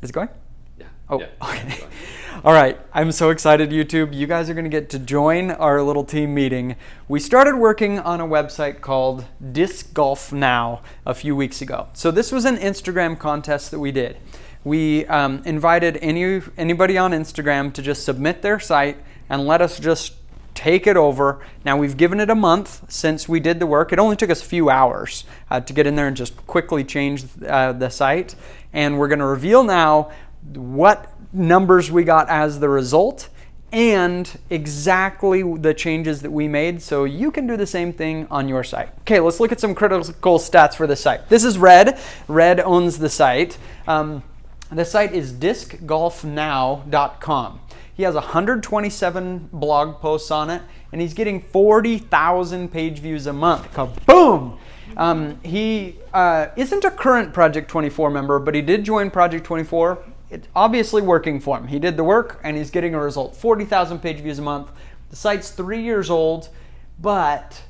Is it going? Yeah. Oh, Yeah. okay. All right. I'm so excited, YouTube. You guys are going to get to join our little team meeting. We started working on a website called Disc Golf Now a few weeks ago. So this was an Instagram contest that we did. We invited anybody on Instagram to just submit their site and let us just take it over. Now we've given it a month since we did the work. It only took us a few hours to get in there and just quickly change the site. And we're going to reveal now what numbers we got as the result and exactly the changes that we made, so you can do the same thing on your site. Okay, let's look at some critical stats for the site. This is Red. Red owns the site. The site is discgolfnow.com. He has 127 blog posts on it, and he's getting 40,000 page views a month. Kaboom! He isn't a current Project 24 member, but he did join Project 24. It's obviously working for him. He did the work, and he's getting a result. 40,000 page views a month. The site's 3 years old, but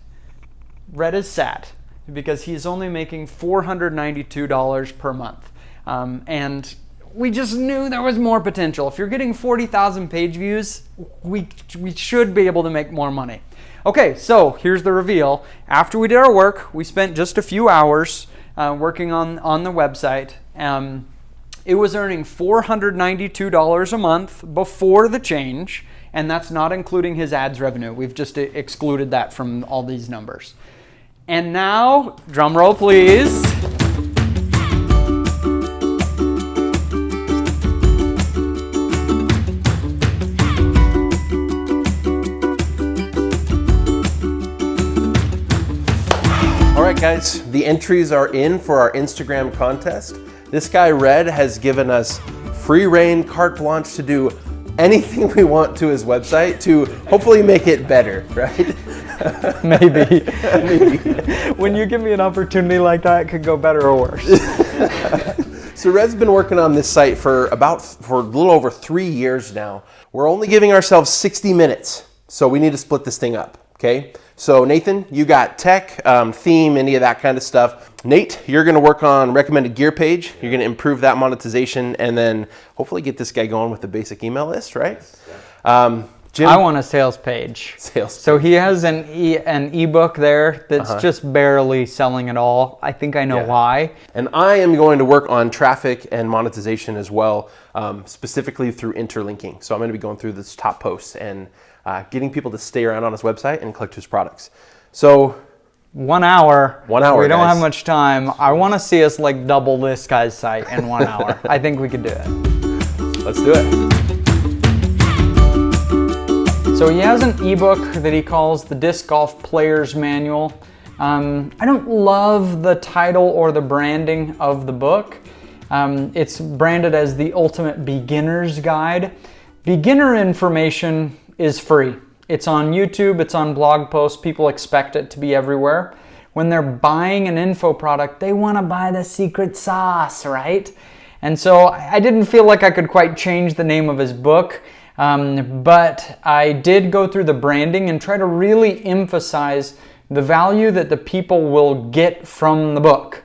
Red is sad because he's only making $492 per month. And we just knew there was more potential. If you're getting 40,000 page views, we should be able to make more money. Okay, so here's the reveal. After we did our work, we spent just a few hours working on the website. It was earning $492 a month before the change, and that's not including his ads revenue. We've just excluded that from all these numbers. And now, drum roll please. All right, guys, the entries are in for our Instagram contest. This guy, Red, has given us free reign, carte blanche to do anything we want to his website to hopefully make it better, right? Maybe. When you give me an opportunity like that, it could go better or worse. So Red's been working on this site for a little over 3 years now. We're only giving ourselves 60 minutes, so we need to split this thing up, okay? So Nathan, you got tech, theme, any of that kind of stuff. Nate, you're gonna work on recommended gear page. You're gonna improve that monetization and then hopefully get this guy going with the basic email list, right? Jim? I want a sales page. So he has an ebook there that's just barely selling at all. I think I know why. And I am going to work on traffic and monetization as well, specifically through interlinking. So I'm gonna be going through this top posts and getting people to stay around on his website and collect his products. So 1 hour. 1 hour, We don't guys. have much time. I want to see us like double this guy's site in 1 hour. I think we could do it. Let's do it. So he has an ebook that he calls the Disc Golf Player's Manual. I don't love the title or the branding of the book. It's branded as the Ultimate Beginner's Guide. Beginner information is free. It's on YouTube, it's on blog posts, people expect it to be everywhere. When they're buying an info product, they want to buy the secret sauce, right? And so I didn't feel like I could quite change the name of his book, but I did go through the branding and try to really emphasize the value that the people will get from the book.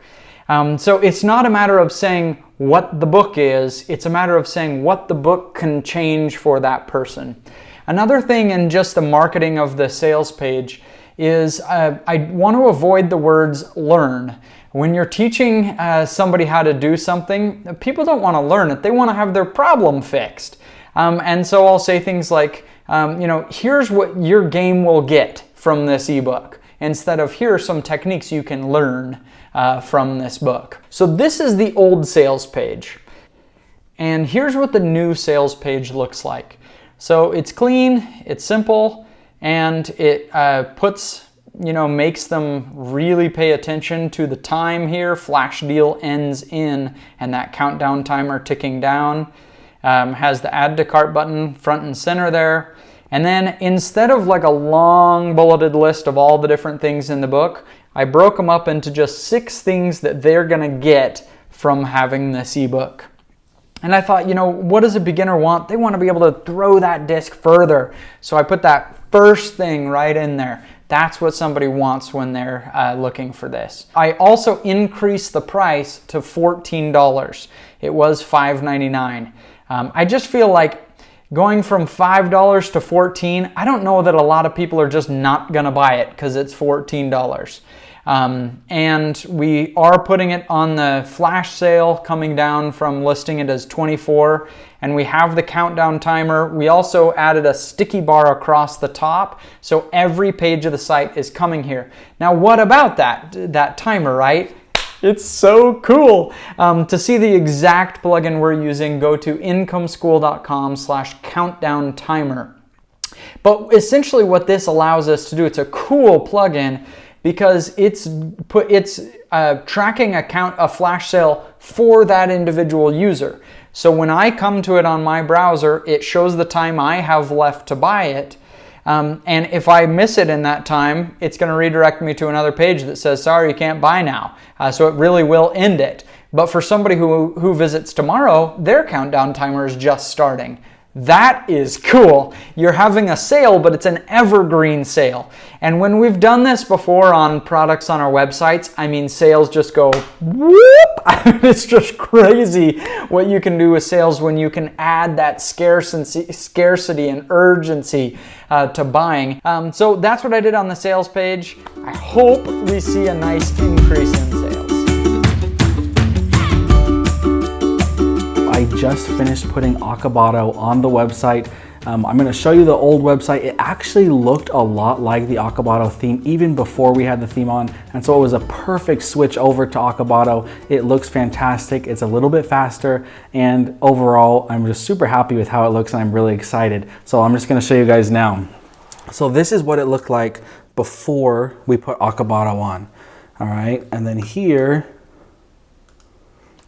So it's not a matter of saying what the book is, it's a matter of saying what the book can change for that person. Another thing in just the marketing of the sales page is I want to avoid the words learn. When you're teaching somebody how to do something, people don't want to learn it. They want to have their problem fixed. And so I'll say things like, here's what your game will get from this ebook, instead of here are some techniques you can learn from this book. So this is the old sales page. And here's what the new sales page looks like. So it's clean, it's simple, and it makes them really pay attention to the time here. Flash deal ends in, and that countdown timer ticking down. Has the add to cart button front and center there. And then instead of like a long bulleted list of all the different things in the book, I broke them up into just 6 things that they're gonna get from having this ebook. And I thought, what does a beginner want? They want to be able to throw that disc further. So I put that first thing right in there. That's what somebody wants when they're looking for this. I also increased the price to $14. It was $5.99. I just feel like going from $5 to $14, I don't know that a lot of people are just not gonna buy it because it's $14. And we are putting it on the flash sale, coming down from listing it as $24, and we have the countdown timer. We also added a sticky bar across the top, so every page of the site is coming here. Now, what about that timer, right? It's so cool. To see the exact plugin we're using, go to incomeschool.com/countdown timer. But essentially what this allows us to do, it's a cool plugin because it's tracking a flash sale for that individual user. So when I come to it on my browser, it shows the time I have left to buy it. And if I miss it in that time, it's going to redirect me to another page that says, sorry, you can't buy now. So it really will end it. But for somebody who visits tomorrow, their countdown timer is just starting. That is cool. You're having a sale, but it's an evergreen sale. And when we've done this before on products on our websites, I mean, sales just go whoop. It's just crazy what you can do with sales when you can add that scarcity and urgency to buying. So that's what I did on the sales page. I hope we see a nice increase in sales. I just finished putting Acabado on the website. I'm going to show you the old website. It actually looked a lot like the Acabado theme even before we had the theme on, and so it was a perfect switch over to Acabado. It looks fantastic. It's a little bit faster, and overall I'm just super happy with how it looks, and I'm really excited. So I'm just going to show you guys now. So this is what it looked like before we put Acabado on. All right, and then here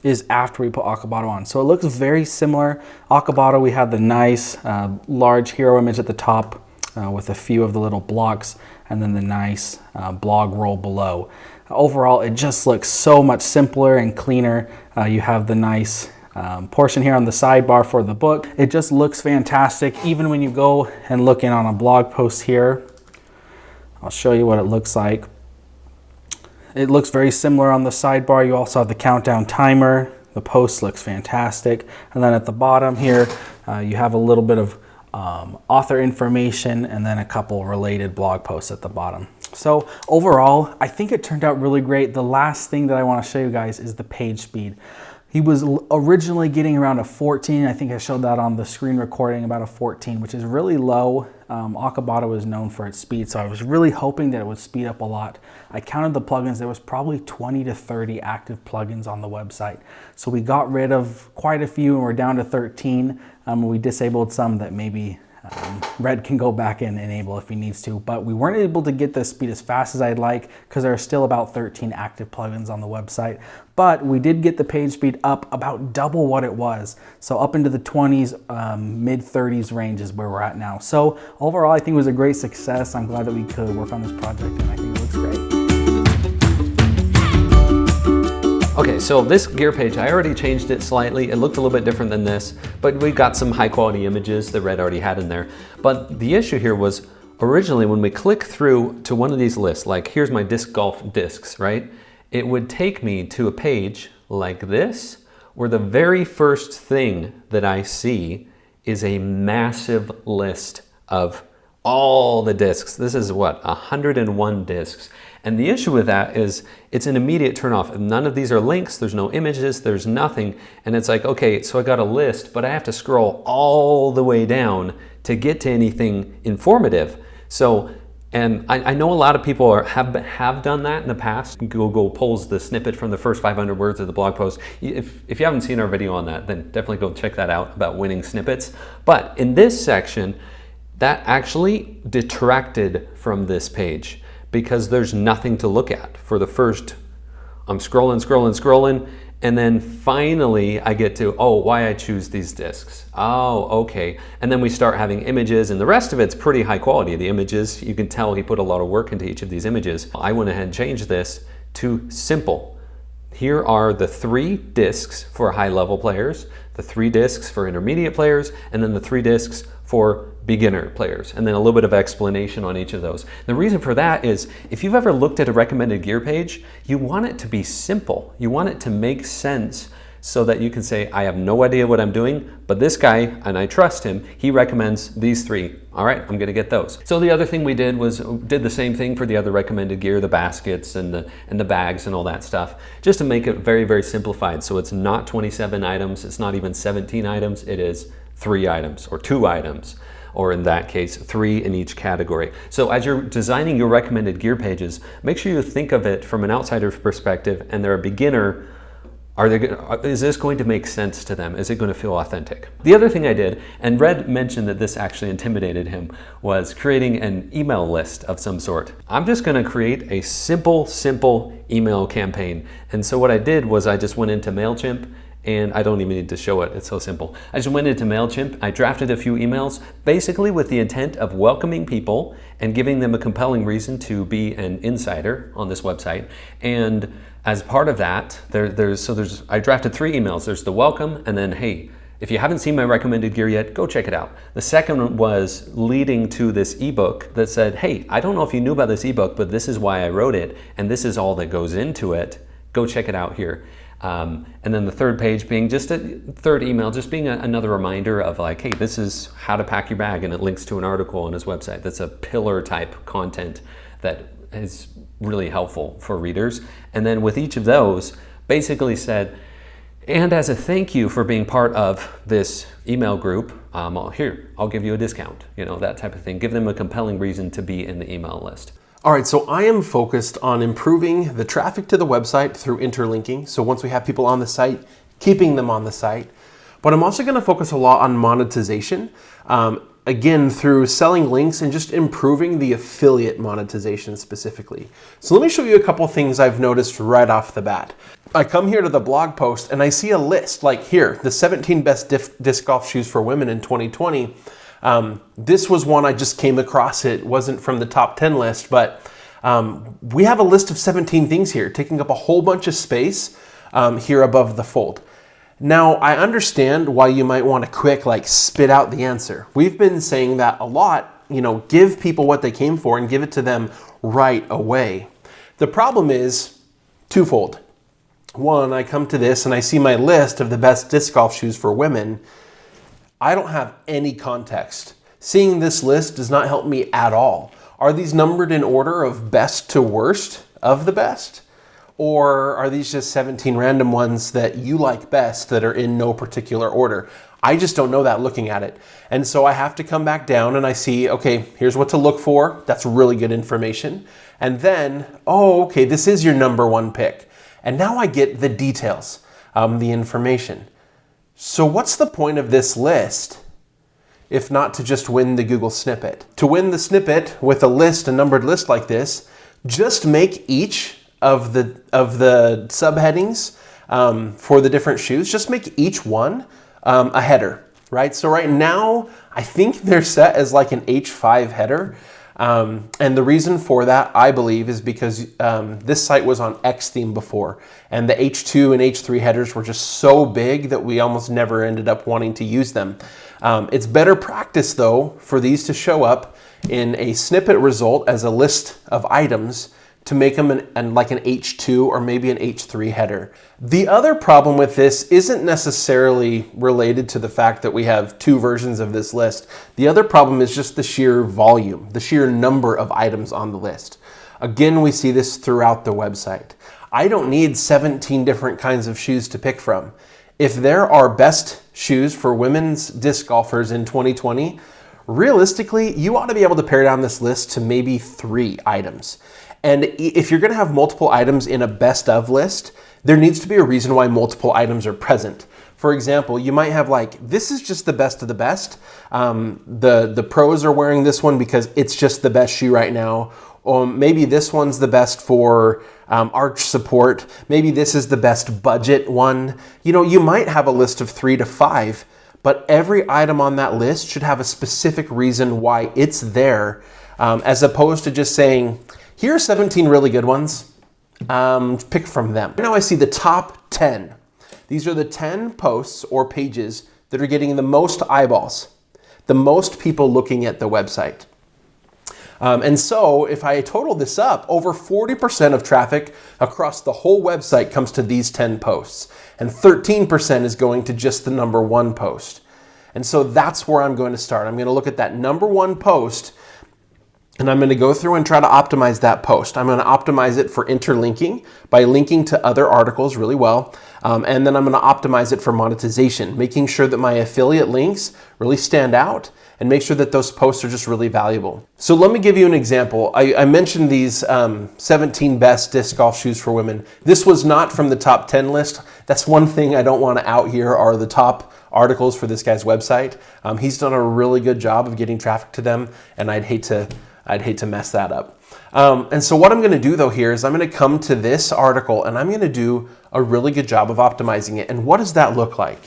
is after we put Acabado on. So it looks very similar. Acabado, we had the nice large hero image at the top with a few of the little blocks, and then the nice blog roll below. Overall, it just looks so much simpler and cleaner. You have the nice portion here on the sidebar for the book. It just looks fantastic. Even when you go and look in on a blog post here, I'll show you what it looks like. It looks very similar on the sidebar. You also have the countdown timer. The post looks fantastic. And then at the bottom here, you have a little bit of author information and then a couple related blog posts at the bottom. So overall, I think it turned out really great. The last thing that I want to show you guys is the page speed. He was originally getting around a 14. I think I showed that on the screen recording, about a 14, which is really low. Acabado is known for its speed, so I was really hoping that it would speed up a lot. I counted the plugins. There was probably 20 to 30 active plugins on the website. So we got rid of quite a few and we're down to 13. We disabled some that maybe Red can go back and enable if he needs to, but we weren't able to get the speed as fast as I'd like because there are still about 13 active plugins on the website. But we did get the page speed up about double what it was. So up into the 20s, mid 30s range is where we're at now. So overall, I think it was a great success. I'm glad that we could work on this project, and I think it looks great. Okay, so this gear page, I already changed it slightly. It looked a little bit different than this, but we got some high quality images that Red already had in there. But the issue here was originally when we click through to one of these lists, like here's my disc golf discs, right? It would take me to a page like this, where the very first thing that I see is a massive list of all the discs. This is what, 101 discs. And the issue with that is it's an immediate turnoff. None of these are links, there's no images, there's nothing. And it's like, okay, so I got a list, but I have to scroll all the way down to get to anything informative. So, and I know a lot of people have done that in the past. Google pulls the snippet from the first 500 words of the blog post. If you haven't seen our video on that, then definitely go check that out about winning snippets. But in this section, that actually detracted from this page, because there's nothing to look at for the first, I'm scrolling, and then finally I get to, oh, why I choose these discs. Oh, okay. And then we start having images, and the rest of it's pretty high quality. The images, you can tell he put a lot of work into each of these images. I went ahead and changed this to simple. Here are the 3 discs for high level players, the 3 discs for intermediate players, and then the 3 discs for beginner players, and then a little bit of explanation on each of those. The reason for that is if you've ever looked at a recommended gear page, you want it to be simple. You want it to make sense so that you can say, I have no idea what I'm doing, but this guy, and I trust him, he recommends these 3. All right, I'm gonna get those. So the other thing we did was did the same thing for the other recommended gear, the baskets and the bags and all that stuff, just to make it very, very simplified. So it's not 27 items, it's not even 17 items, it is 3 items or 2 items, or in that case, 3 in each category. So as you're designing your recommended gear pages, make sure you think of it from an outsider's perspective, and they're a beginner. Is this going to make sense to them? Is it going to feel authentic? The other thing I did, and Red mentioned that this actually intimidated him, was creating an email list of some sort. I'm just going to create a simple email campaign. And so what I did was I just went into MailChimp, and I don't even need to show it, it's so simple. I just went into MailChimp, I drafted a few emails, basically with the intent of welcoming people and giving them a compelling reason to be an insider on this website. And as part of that, I drafted 3 emails. There's the welcome, and then, hey, if you haven't seen my recommended gear yet, go check it out. The second one was leading to this ebook that said, hey, I don't know if you knew about this ebook, but this is why I wrote it, and this is all that goes into it. Go check it out here. And then the third page being just a third email, just being another reminder of like, hey, this is how to pack your bag, and it links to an article on his website. That's a pillar type content that is really helpful for readers. And then with each of those, basically said, and as a thank you for being part of this email group, I'll give you a discount, that type of thing. Give them a compelling reason to be in the email list. All right, so I am focused on improving the traffic to the website through interlinking. So once we have people on the site, keeping them on the site. But I'm also gonna focus a lot on monetization. Again, through selling links and just improving the affiliate monetization specifically. So let me show you a couple things I've noticed right off the bat. I come here to the blog post and I see a list like here, the 17 best disc golf shoes for women in 2020. This was one I just came across. It wasn't from the top 10 list, but we have a list of 17 things here, taking up a whole bunch of space here above the fold. Now, I understand why you might want to quick spit out the answer. We've been saying that a lot, give people what they came for and give it to them right away. The problem is twofold. One, I come to this and I see my list of the best disc golf shoes for women. I don't have any context. Seeing this list does not help me at all. Are these numbered in order of best to worst of the best? Or are these just 17 random ones that you like best that are in no particular order? I just don't know that looking at it. And so I have to come back down and I see, okay, here's what to look for. That's really good information. And then, oh, okay, this is your number 1 pick. And now I get the details, the information. So what's the point of this list if not to just win the Google snippet? To win the snippet with a numbered list like this, just make each of the subheadings for the different shoes, just make each one a header, right? So right now, I think they're set as like an H5 header. And the reason for that, I believe, is because this site was on X theme before, and the H2 and H3 headers were just so big that we almost never ended up wanting to use them. It's better practice, though, for these to show up in a snippet result as a list of items to make them like an H2 or maybe an H3 header. The other problem with this isn't necessarily related to the fact that we have 2 versions of this list. The other problem is just the sheer volume, the sheer number of items on the list. Again, we see this throughout the website. I don't need 17 different kinds of shoes to pick from. If there are best shoes for women's disc golfers in 2020, realistically, you ought to be able to pare down this list to maybe 3 items. And if you're going to have multiple items in a best of list, there needs to be a reason why multiple items are present. For example, you might have this is just the best of the best. The pros are wearing this one because it's just the best shoe right now. Or maybe this one's the best for arch support. Maybe this is the best budget one. You might have a list of 3 to 5, but every item on that list should have a specific reason why it's there, as opposed to just saying, here are 17 really good ones, pick from them. Now I see the top 10. These are the 10 posts or pages that are getting the most eyeballs. the most people looking at the website. And so if I total this up, over 40% of traffic across the whole website comes to these 10 posts, and 13% is going to just the number one post. And so that's where I'm going to start. I'm going to look at that number one post, and I'm going to go through and try to optimize that post. I'm going to optimize it for interlinking by linking to other articles really well. And then I'm going to optimize it for monetization, making sure that my affiliate links really stand out and make sure that those posts are just really valuable. So let me give you an example. I mentioned these 17 best disc golf shoes for women. This was not from the top 10 list. That's one thing I don't want to out here are the top articles for this guy's website. He's done a really good job of getting traffic to them, and I'd hate to mess that up. And so what I'm going to do though here is I'm going to come to this article and I'm going to do a really good job of optimizing it. And what does that look like?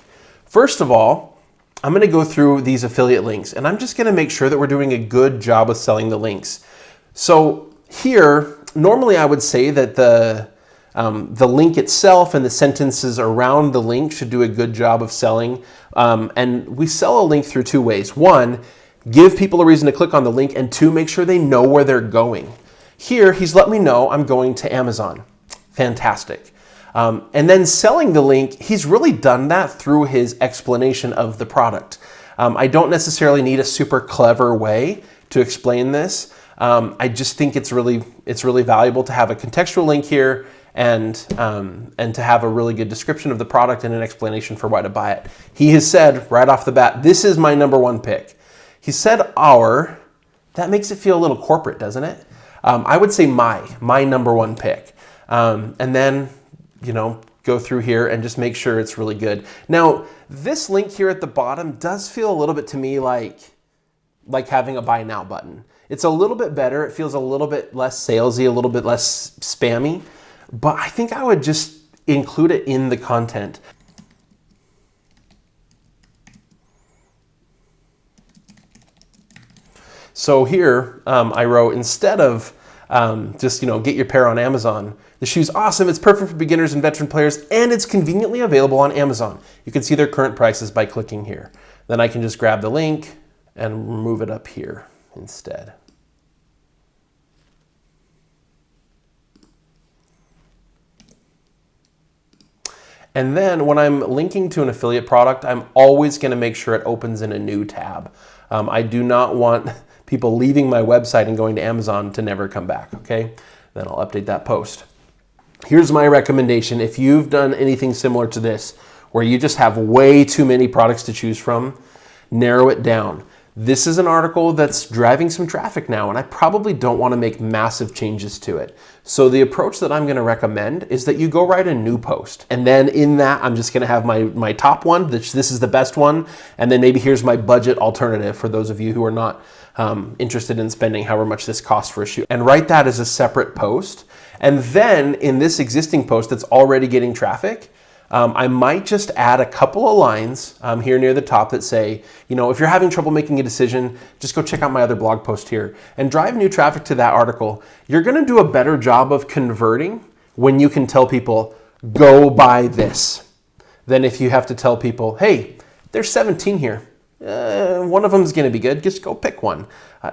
First of all, I'm going to go through these affiliate links and I'm just going to make sure that we're doing a good job of selling the links. So here, normally I would say that the link itself and the sentences around the link should do a good job of selling. And we sell a link through two ways. One, give people a reason to click on the link, and two, make sure they know where they're going. Here, he's let me know I'm going to Amazon. Fantastic. And then selling the link, he's really done that through his explanation of the product. I don't necessarily need a super clever way to explain this. I just think it's really valuable to have a contextual link here and to have a really good description of the product and an explanation for why to buy it. He has said right off the bat, this is my number one pick. He said our, that makes it feel a little corporate, doesn't it? I would say my number one pick. And then, go through here and just make sure it's really good. Now, this link here at the bottom does feel a little bit to me like having a buy now button. It's a little bit better. It feels a little bit less salesy, a little bit less spammy, but I think I would just include it in the content. So here I wrote, instead of just get your pair on Amazon, the shoe's awesome, it's perfect for beginners and veteran players, and it's conveniently available on Amazon. You can see their current prices by clicking here. Then I can just grab the link and move it up here instead. And then when I'm linking to an affiliate product, I'm always going to make sure it opens in a new tab. I do not want people leaving my website and going to Amazon to never come back, okay? Then I'll update that post. Here's my recommendation. If you've done anything similar to this, where you just have way too many products to choose from, narrow it down. This is an article that's driving some traffic now, and I probably don't want to make massive changes to it. So the approach that I'm going to recommend is that you go write a new post. And then in that, I'm just going to have my top one, this is the best one, and then maybe here's my budget alternative for those of you who are not interested in spending however much this costs for a shoe. And write that as a separate post. And then in this existing post that's already getting traffic, I might just add a couple of lines here near the top that say, if you're having trouble making a decision, just go check out my other blog post here and drive new traffic to that article. You're going to do a better job of converting when you can tell people, go buy this, than if you have to tell people, hey, there's 17 here. One of them is going to be good. Just go pick one.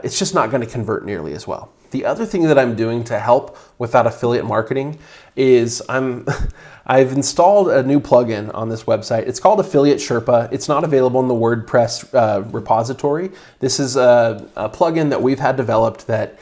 It's just not going to convert nearly as well. The other thing that I'm doing to help with that affiliate marketing is I've installed a new plugin on this website. It's called Affiliate Sherpa. It's not available in the WordPress repository. This is a plugin that we've had developed that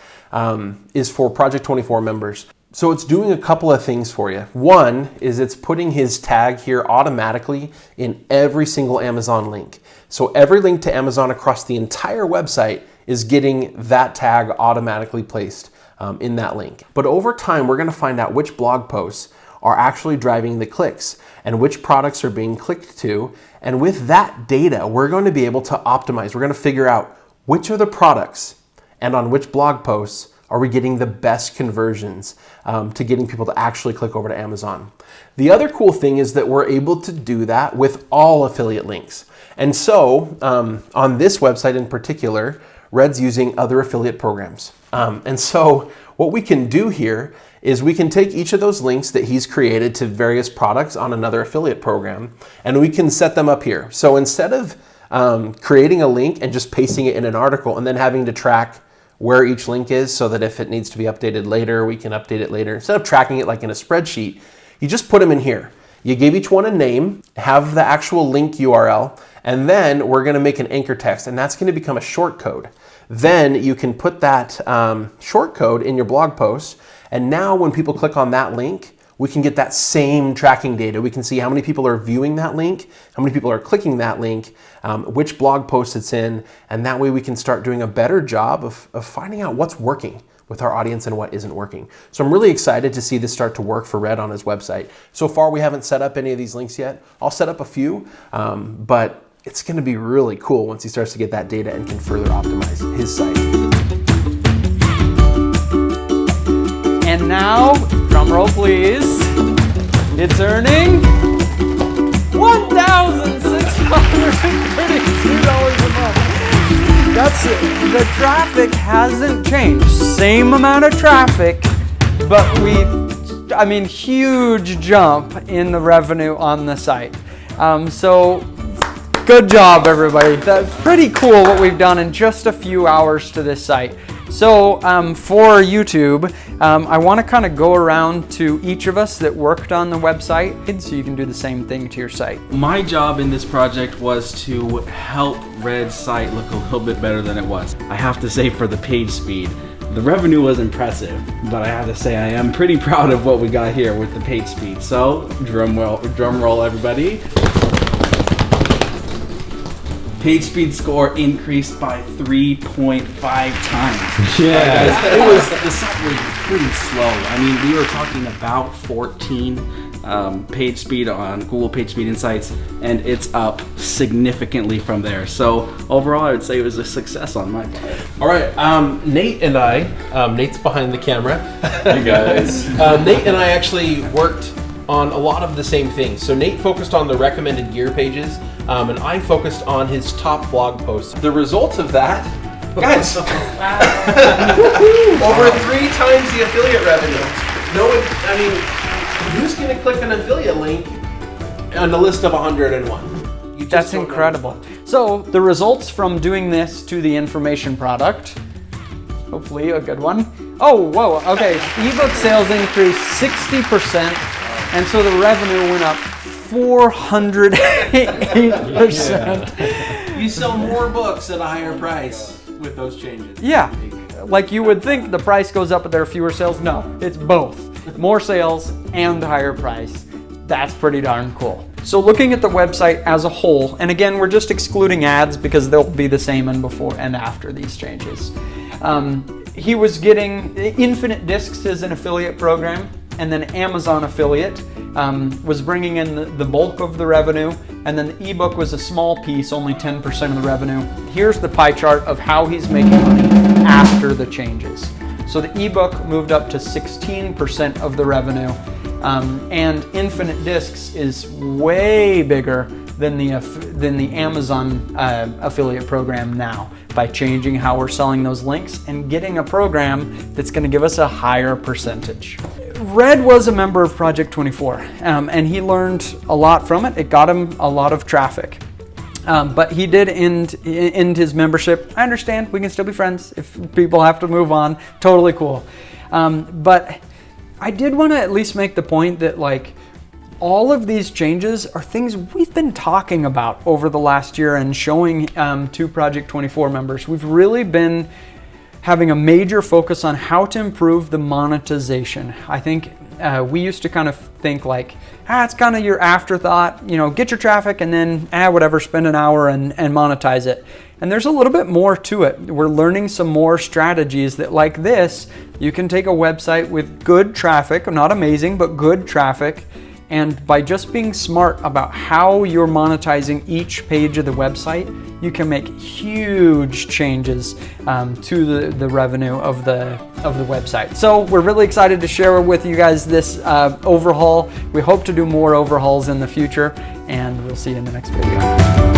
is for Project 24 members. So it's doing a couple of things for you. One is it's putting his tag here automatically in every single Amazon link. So every link to Amazon across the entire website is getting that tag automatically placed in that link. But over time, we're going to find out which blog posts are actually driving the clicks and which products are being clicked to. And with that data, we're going to be able to optimize. We're going to figure out which are the products and on which blog posts are we getting the best conversions to getting people to actually click over to Amazon. The other cool thing is that we're able to do that with all affiliate links. And so on this website in particular, Red's using other affiliate programs. And so what we can do here is we can take each of those links that he's created to various products on another affiliate program, and we can set them up here. So instead of creating a link and just pasting it in an article and then having to track where each link is so that if it needs to be updated later, we can update it later. Instead of tracking it like in a spreadsheet, you just put them in here. You give each one a name, have the actual link URL, and then we're gonna make an anchor text, and that's gonna become a short code. Then you can put that short code in your blog post, and now when people click on that link, we can get that same tracking data. We can see how many people are viewing that link, how many people are clicking that link, which blog post it's in, and that way we can start doing a better job of finding out what's working with our audience and what isn't working. So I'm really excited to see this start to work for Red on his website. So far, we haven't set up any of these links yet. I'll set up a few, but it's gonna be really cool once he starts to get that data and can further optimize his site. And now, drum roll please, it's earning $1,632 a month. That's it. The traffic hasn't changed. Same amount of traffic, but huge jump in the revenue on the site. So good job, everybody. That's pretty cool what we've done in just a few hours to this site. So for YouTube, I want to kind of go around to each of us that worked on the website so you can do the same thing to your site. My job in this project was to help Red's site look a little bit better than it was. I have to say, for the page speed, the revenue was impressive, but I have to say I am pretty proud of what we got here with the page speed. So drum roll everybody. Page speed score increased by 3.5 times. Yeah. The site was pretty slow. I mean, we were talking about 14 page speed on Google Page Speed Insights, and it's up significantly from there. So overall, I would say it was a success on my part. All right, Nate and I, Nate's behind the camera. Hey guys. Nate and I actually worked on a lot of the same things. So Nate focused on the recommended gear pages, and I focused on his top blog posts. The results of that, guys, over 3 times the affiliate revenue. Who's gonna click an affiliate link on the list of 101? That's incredible. So the results from doing this to the information product, hopefully a good one. Oh, whoa, okay, ebook sales increased 60%, and so the revenue went up 408%. You sell more books at a higher price with those changes. Yeah, like you would think the price goes up but there are fewer sales. No, it's both. More sales and higher price. That's pretty darn cool. So looking at the website as a whole, and again, we're just excluding ads because they'll be the same in before and after these changes. He was getting Infinite Discs as an affiliate program, and then Amazon affiliate was bringing in the bulk of the revenue, and then the ebook was a small piece, only 10% of the revenue. Here's the pie chart of how he's making money after the changes. So the ebook moved up to 16% of the revenue, and Infinite Discs is way bigger than the Amazon affiliate program now, by changing how we're selling those links and getting a program that's going to give us a higher percentage. Red was a member of Project 24, and he learned a lot from it. It got him a lot of traffic. But he did end his membership. I understand, we can still be friends if people have to move on. Totally cool. But I did want to at least make the point that all of these changes are things we've been talking about over the last year and showing to Project 24 members. We've really been having a major focus on how to improve the monetization. I think we used to kind of think it's kind of your afterthought, get your traffic and then whatever, spend an hour and monetize it. And there's a little bit more to it. We're learning some more strategies that, like this, you can take a website with good traffic, not amazing, but good traffic, and by just being smart about how you're monetizing each page of the website, you can make huge changes to the revenue of the website. So we're really excited to share with you guys this overhaul. We hope to do more overhauls in the future, and we'll see you in the next video.